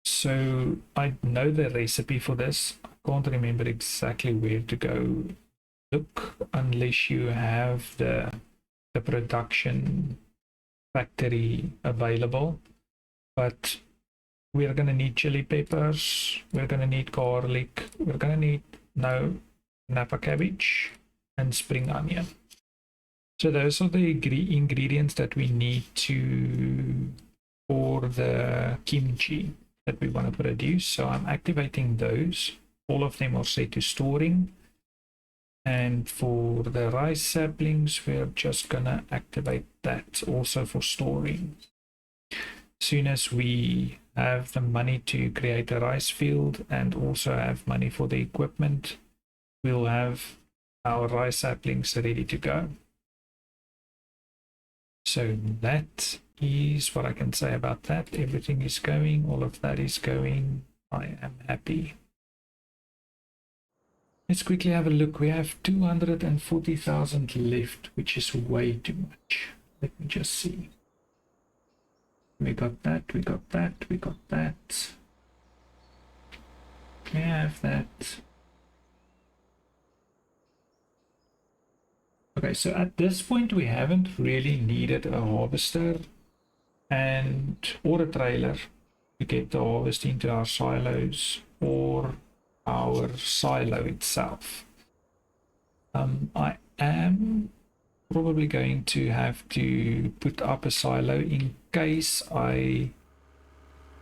Speaker 1: So I know the recipe for this. I can't remember exactly where to go look unless you have the production factory available. But we're gonna need chili peppers, we're gonna need garlic, we're gonna need napa cabbage and spring onion. So those are the ingredients that we need for the kimchi that we want to produce. So I'm activating those. All of them are set to storing. And for the rice saplings, we're just gonna activate that also for storing. As soon as we have the money to create a rice field and also have money for the equipment, we'll have our rice saplings ready to go. So that is what I can say about that. Everything is going, all of that is going. I am happy. Let's quickly have a look. We have 240,000 left, which is way too much. Let me just see. We got that, we got that, we got that. We have that. Okay, so at this point we haven't really needed a harvester or a trailer to get the harvest into our silos or our silo itself. I am probably going to have to put up a silo in case I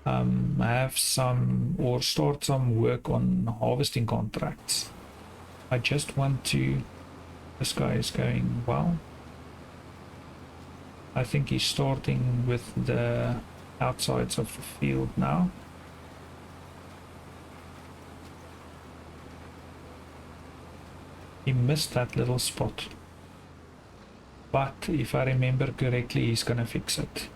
Speaker 1: have some or start some work on harvesting contracts. I just want to... This guy is going well. I think he's starting with the outsides of the field now. He missed that little spot. But if I remember correctly, he's gonna fix it.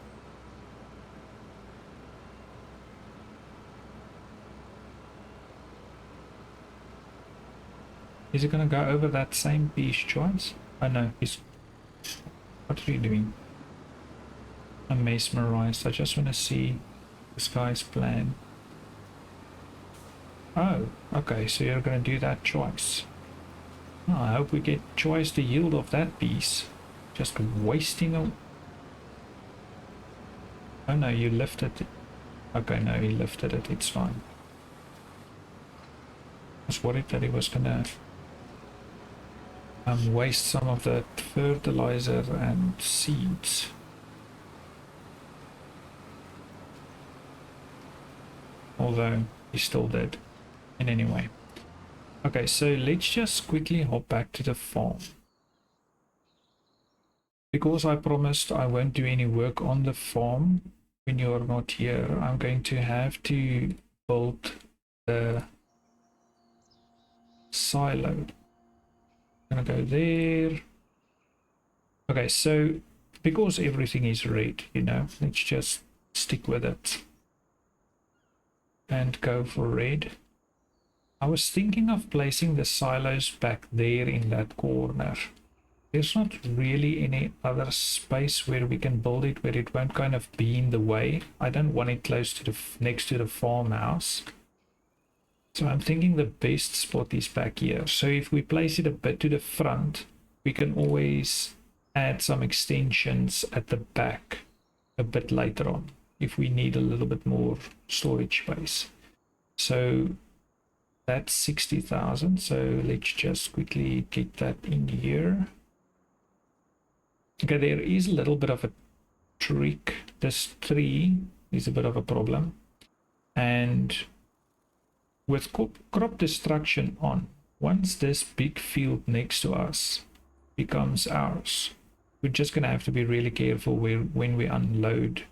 Speaker 1: Is he gonna go over that same piece twice? Oh no, he's... What are you doing? I'm mesmerized. I just want to see this guy's plan. Oh, okay, so you're gonna do that twice. Oh, I hope we get twice the yield of that piece. Just wasting a... Oh no, you lifted it. Okay, no, he lifted it. It's fine. I was worried that he was gonna waste some of that fertilizer and seeds. Although he's still dead in any way. Okay, so let's just quickly hop back to the farm. Because I promised I won't do any work on the farm when you're not here, I'm going to have to build the silo. I'm gonna go there. Okay, so because everything is red, you know, let's just stick with it and go for red. I was thinking of placing the silos back there in that corner there's not really any other space where we can build it where it won't kind of be in the way. I don't want it close to the next to the farmhouse. So I'm thinking the best spot is back here. So if we place it a bit to the front, we can always add some extensions at the back a bit later on if we need a little bit more storage space. So that's 60,000. So let's just quickly get that in here. Okay, there is a little bit of a trick. This tree is a bit of a problem. And with crop destruction on, once this big field next to us becomes ours, we're just going to have to be really careful when we unload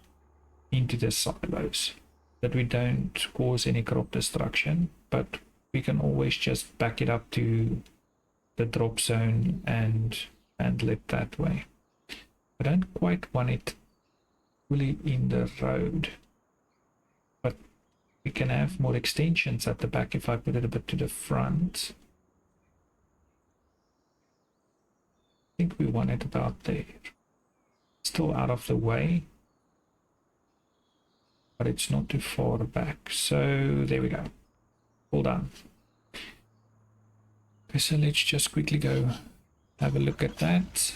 Speaker 1: into the silos, that we don't cause any crop destruction, but we can always just back it up to the drop zone and let that way. I don't quite want it fully in the road, but we can have more extensions at the back if I put it a bit to the front. I think we want it about there. Still out of the way, but it's not too far back. So there we go. All done. Okay, so let's just quickly go have a look at that.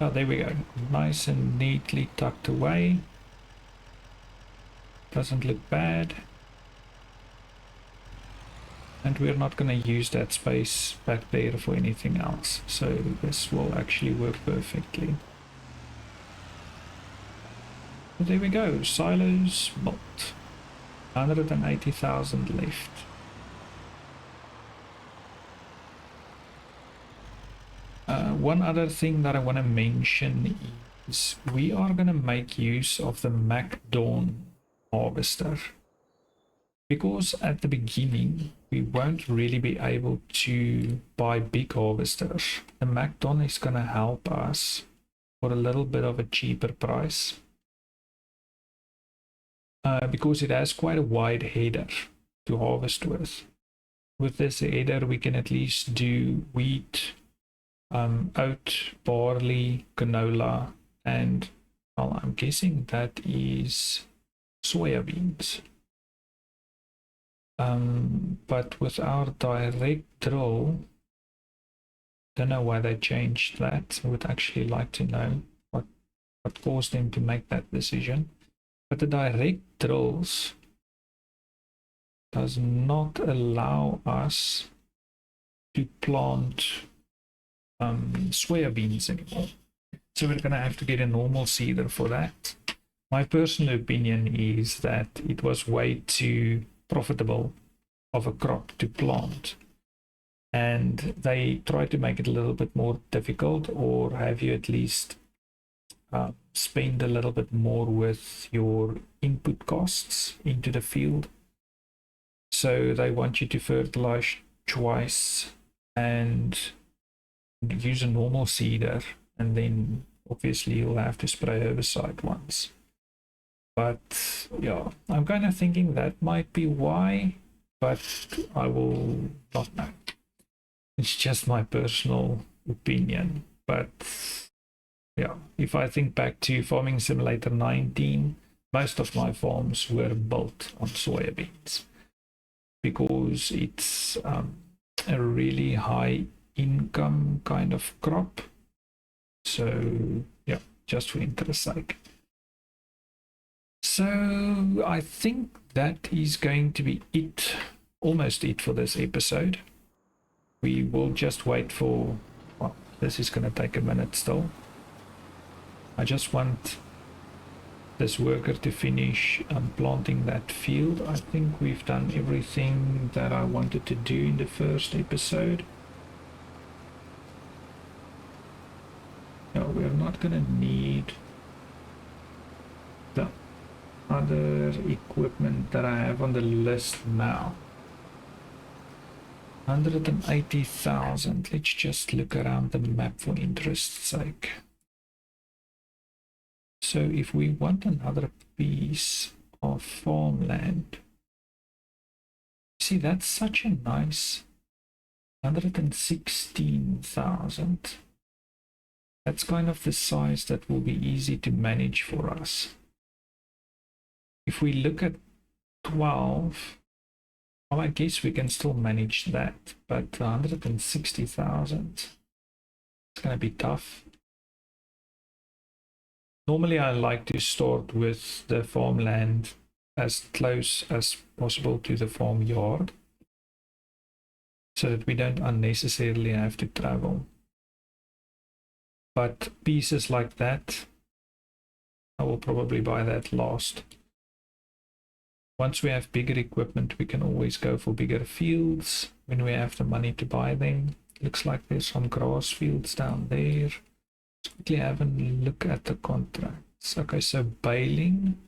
Speaker 1: Oh, there we go. Nice and neatly tucked away. Doesn't look bad. And we're not going to use that space back there for anything else. So this will actually work perfectly. So there we go. Silos built. 180,000 left. One other thing that I want to mention is we are going to make use of the MacDawn harvester, because at the beginning we won't really be able to buy big harvesters. The MacDawn is going to help us for a little bit of a cheaper price, because it has quite a wide header to harvest with. With this header we can at least do wheat, oat, barley, canola, and well, I'm guessing that is soybeans. But with our direct drill, don't know why they changed that. I would actually like to know what caused them to make that decision. But the direct drills does not allow us to plant soybeans anymore. So we're going to have to get a normal seeder for that. My personal opinion is that it was way too profitable of a crop to plant, and they try to make it a little bit more difficult, or have you at least spend a little bit more with your input costs into the field. So they want you to fertilize twice and use a normal seeder, and then obviously you'll have to spray herbicide once. But yeah, I'm kind of thinking that might be why, but I will not know. It's just my personal opinion. But yeah, if I think back to Farming Simulator 19, most of my farms were built on soybeans because it's a really high income kind of crop. So yeah, just for interest sake. So I think that is going to be it, almost it for this episode. We will just wait for, well, this is going to take a minute still. I just want this worker to finish planting that field. I think we've done everything that I wanted to do in the first episode. No, we're not going to need the other equipment that I have on the list now. 180,000. Let's just look around the map for interest's sake. So if we want another piece of farmland, see, that's such a nice 116,000. That's kind of the size that will be easy to manage for us. If we look at 12, well, I guess we can still manage that, but 160,000, it's going to be tough. Normally I like to start with the farmland as close as possible to the farmyard, so that we don't unnecessarily have to travel. But pieces like that, I will probably buy that last. Once we have bigger equipment, we can always go for bigger fields when we have the money to buy them. Looks like there's some grass fields down there. Let's quickly have a look at the contracts. Okay, so baling.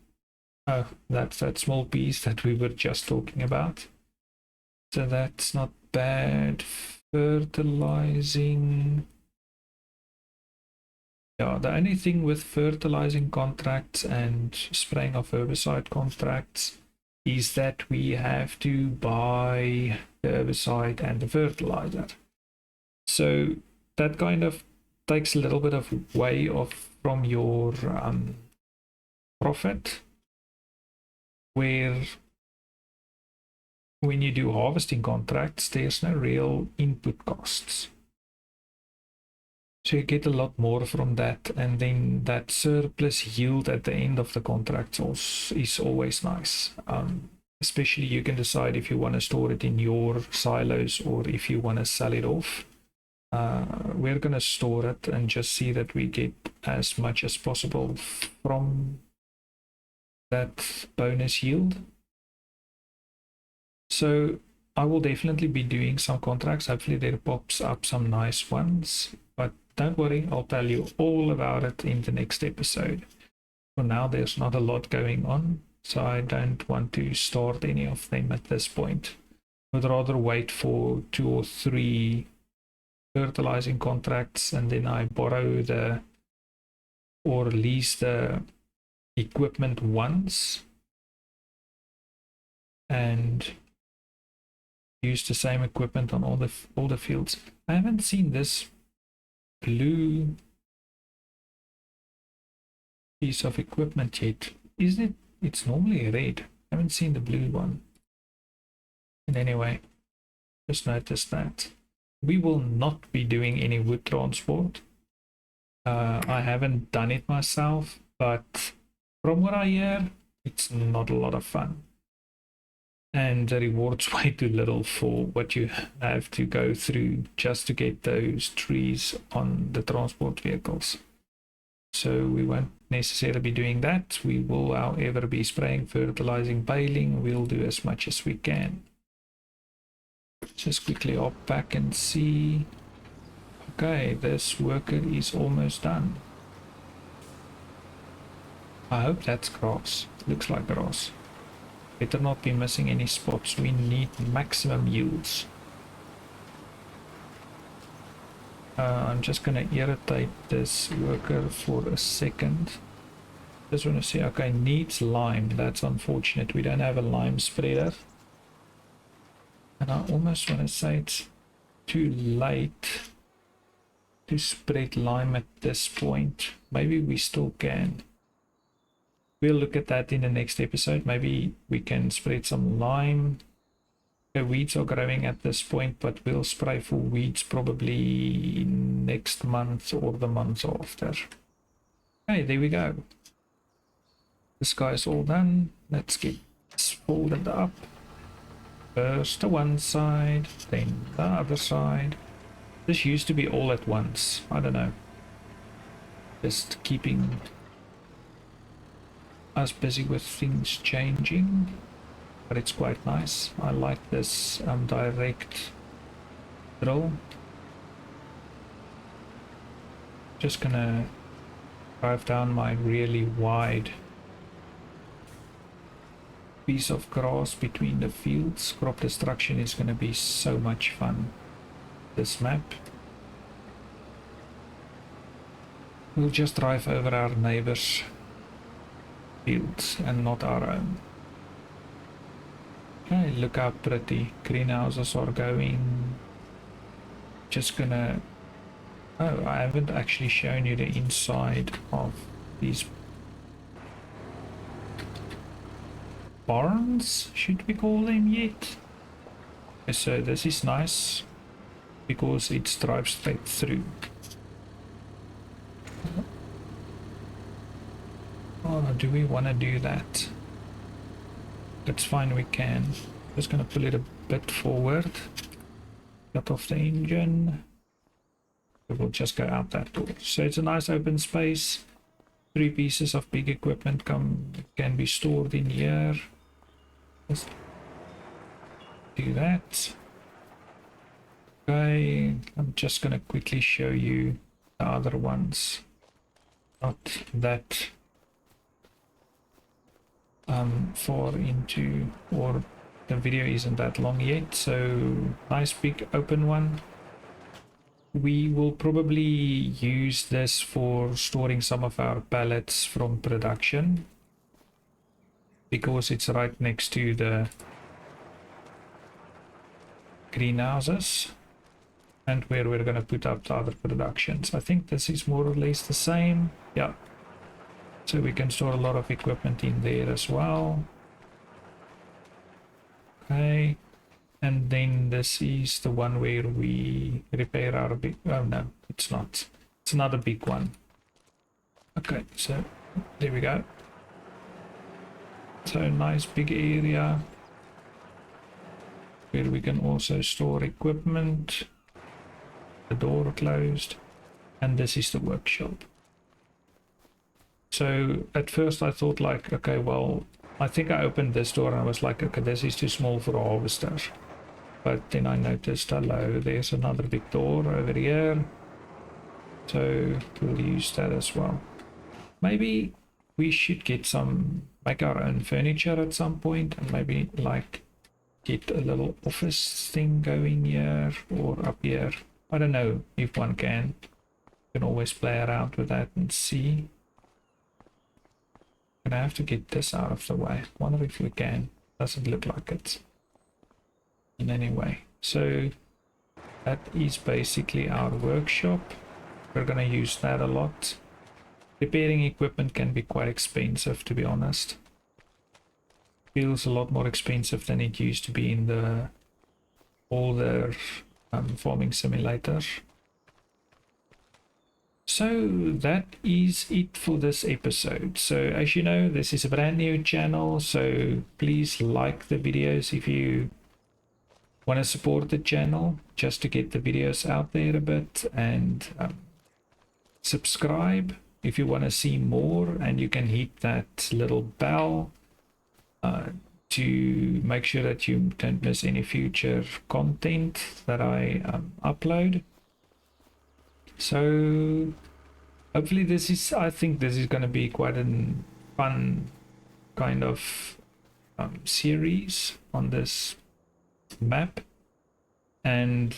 Speaker 1: Oh, that's that small piece that we were just talking about. So that's not bad. Fertilizing. Yeah, the only thing with fertilizing contracts and spraying of herbicide contracts is that we have to buy the herbicide and the fertilizer. So that kind of takes a little bit of way off from your profit, where when you do harvesting contracts, there's no real input costs. So you get a lot more from that, and then that surplus yield at the end of the contract is always nice. Especially you can decide if you want to store it in your silos or if you want to sell it off. We're going to store it and just see that we get as much as possible from that bonus yield. So I will definitely be doing some contracts. Hopefully there pops up some nice ones, but don't worry, I'll tell you all about it in the next episode. For now, there's not a lot going on, so I don't want to start any of them at this point. I'd rather wait for 2 or 3 fertilizing contracts, and then I borrow or lease the equipment once and use the same equipment on all the fields. I haven't seen this blue piece of equipment yet. Is it? It's normally red. I haven't seen the blue one. And anyway, just notice that we will not be doing any wood transport. I haven't done it myself, but from what I hear, it's not a lot of fun. And the reward's way too little for what you have to go through just to get those trees on the transport vehicles. So we won't necessarily be doing that. We will, however, be spraying, fertilizing, baling. We'll do as much as we can. Just quickly hop back and see. Okay, this worker is almost done. I hope that's grass. Looks like grass. Better not be missing any spots. We need maximum yields. I'm just going to irritate this worker for a second. Just want to see. Okay, needs lime. That's unfortunate. We don't have a lime spreader. And I almost want to say it's too late to spread lime at this point. Maybe we still can. We'll look at that in the next episode. Maybe we can spread some lime. The weeds are growing at this point, but we'll spray for weeds probably next month or the month after. Okay, there we go. This guy's all done. Let's get this folded up. First to one side, then the other side. This used to be all at once. I don't know. Just keeping us busy with things changing, but it's quite nice. I like this direct drill. Just gonna drive down my really wide piece of grass between the fields. Crop destruction is gonna be so much fun. This map. We'll just drive over our neighbors fields and not our own. Okay, look how pretty greenhouses are going. Just gonna... Oh, I haven't actually shown you the inside of these barns, should we call them yet? Okay, so this is nice because it drives straight through. Oh, do we want to do that? That's fine, we can. Just gonna pull it a bit forward. Cut off the engine. It will just go out that door. So it's a nice open space. 3 pieces of big equipment can be stored in here. Let's do that. Okay, I'm just gonna quickly show you the other ones. Not that far into, or the video isn't that long yet. So nice big open one. We will probably use this for storing some of our pallets from production because it's right next to the greenhouses and where we're going to put up the other productions. I think this is more or less the same. Yeah. So we can store a lot of equipment in there as well. Okay. And then this is the one where we repair our big... Oh no, it's not. It's another big one. Okay, so there we go. So nice big area where we can also store equipment. The door closed. And this is the workshop. So at first I thought like, okay, well, I think I opened this door and I was like, okay, this is too small for a harvester. But then I noticed, hello, there's another big door over here. So we'll use that as well. Maybe we should get make our own furniture at some point, and maybe like get a little office thing going here or up here. I don't know if one can. You can always play around with that and see. Gonna have to get this out of the way. Wonder if we can. Doesn't look like it. In any way. So that is basically our workshop. We're gonna use that a lot. Repairing equipment can be quite expensive, to be honest. Feels a lot more expensive than it used to be in the older farming simulator. So that is it for this episode. So as you know, this is a brand new channel, so please like the videos if you want to support the channel just to get the videos out there a bit, and subscribe if you want to see more, and you can hit that little bell to make sure that you don't miss any future content that I upload. So hopefully I think this is going to be quite a fun kind of series on this map, and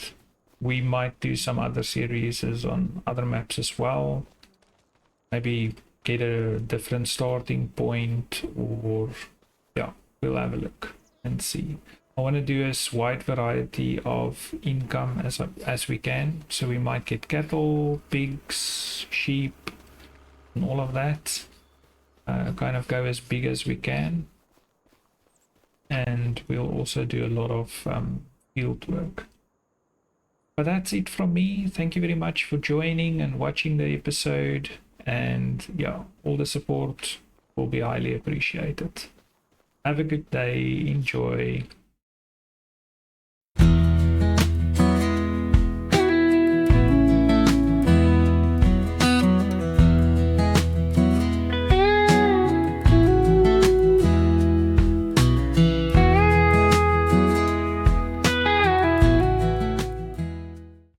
Speaker 1: we might do some other series on other maps as well. Maybe get a different starting point, or yeah, we'll have a look and see. I want to do as wide variety of income as we can, so we might get cattle, pigs, sheep, and all of that. Kind of go as big as we can. And we'll also do a lot of field work. But that's it from me. Thank you very much for joining and watching the episode, and yeah, all the support will be highly appreciated. Have a good day. Enjoy.